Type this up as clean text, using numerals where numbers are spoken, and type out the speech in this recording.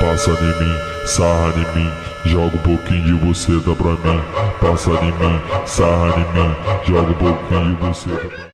Passa em mim, sarra em mim, joga um pouquinho de você dá pra mim. Passa em mim, sarra em mim, joga um pouquinho de você dá pra mim.